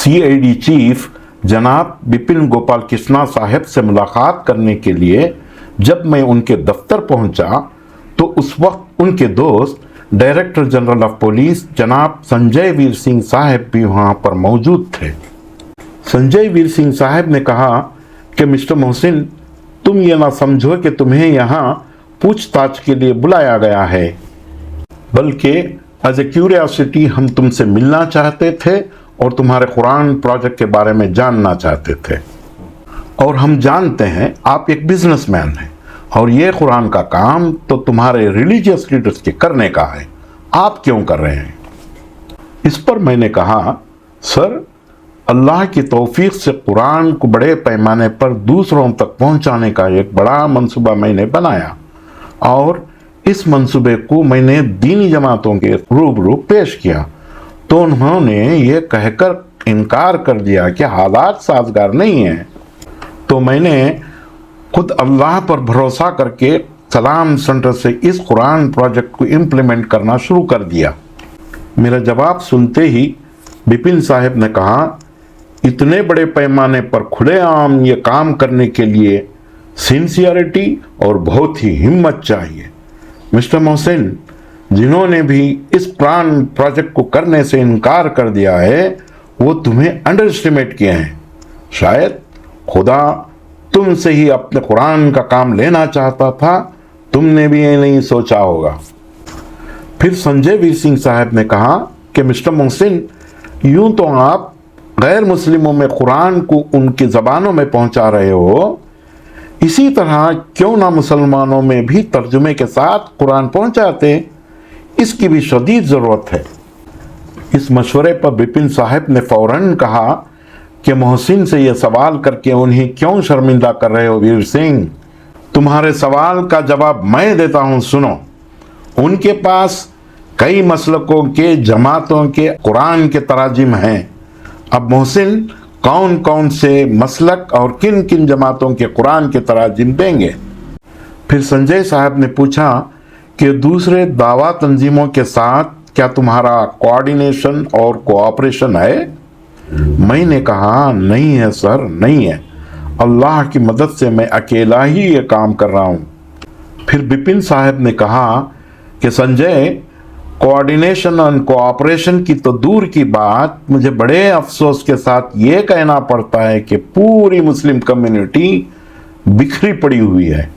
CID chief जनाब बिपिन गोपाल कृष्णा साहब से मुलाकात करने के लिए जब मैं उनके दफ्तर पहुंचा तो उस वक्त उनके दोस्त डायरेक्टर जनरल ऑफ पुलिस जनाब संजय वीर सिंह साहब भी वहां पर मौजूद थे। संजय वीर सिंह साहब ने कहा कि मिस्टर मोहसिन, तुम ये ना समझो कि तुम्हें यहाँ पूछताछ के लिए बुलाया गया है, बल्कि एज ए क्यूरियोसिटी हम तुमसे मिलना चाहते थे और तुम्हारे कुरान प्रोजेक्ट के बारे में जानना चाहते थे। और हम जानते हैं आप एक बिजनेसमैन हैं और ये कुरान का काम तो तुम्हारे रिलीजियस लीडर्स के करने का है, आप क्यों कर रहे हैं? इस पर मैंने कहा, सर, अल्लाह की तौफीक से कुरान को बड़े पैमाने पर दूसरों तक पहुंचाने का एक बड़ा मंसूबा मैंने बनाया और इस मंसूबे को मैंने दीनी जमातों के रूबरू पेश किया तो उन्होंने ये कहकर इनकार कर दिया कि हालात साजगार नहीं हैं। तो मैंने खुद अल्लाह पर भरोसा करके सलाम सेंटर से इस कुरान प्रोजेक्ट को इम्प्लीमेंट करना शुरू कर दिया। मेरा जवाब सुनते ही बिपिन साहब ने कहा, इतने बड़े पैमाने पर खुलेआम ये काम करने के लिए सिंसियरिटी और बहुत ही हिम्मत चाहिए। मिस्टर मोहसिन, जिन्होंने भी इस कुरान प्रोजेक्ट को करने से इनकार कर दिया है वो तुम्हें अंडर एस्टिमेट किए हैं। शायद खुदा तुमसे ही अपने कुरान का काम लेना चाहता था, तुमने भी ये नहीं सोचा होगा। फिर संजय वीर सिंह साहब ने कहा कि मिस्टर मोहसिन, यूं तो आप गैर मुस्लिमों में कुरान को उनकी ज़बानों में पहुंचा रहे हो, इसी तरह क्यों ना मुसलमानों में भी तर्जुमे के साथ कुरान पहुंचाते, इसकी भी शदीद ज़रूरत है। इस मशवरे पर बिपिन साहब ने फौरन कहा कि मोहसिन से यह सवाल करके उन्हें क्यों शर्मिंदा कर रहे हो वीर सिंह, तुम्हारे सवाल का जवाब मैं देता हूं, सुनो। उनके पास कई मसलकों के जमातों के कुरान के तराजिम हैं। अब मोहसिन कौन कौन से मसलक और किन किन जमातों के कुरान के तराजिम देंगे? फिर संजय साहब ने पूछा कि दूसरे दावा तंजीमों के साथ क्या तुम्हारा कोऑर्डिनेशन और कोऑपरेशन है? मैंने कहा, नहीं है सर, नहीं है। अल्लाह की मदद से मैं अकेला ही ये काम कर रहा हूँ। फिर बिपिन साहब ने कहा कि संजय, कोऑर्डिनेशन और कोऑपरेशन की तो दूर की बात, मुझे बड़े अफसोस के साथ ये कहना पड़ता है कि पूरी मुस्लिम कम्युनिटी बिखरी पड़ी हुई है।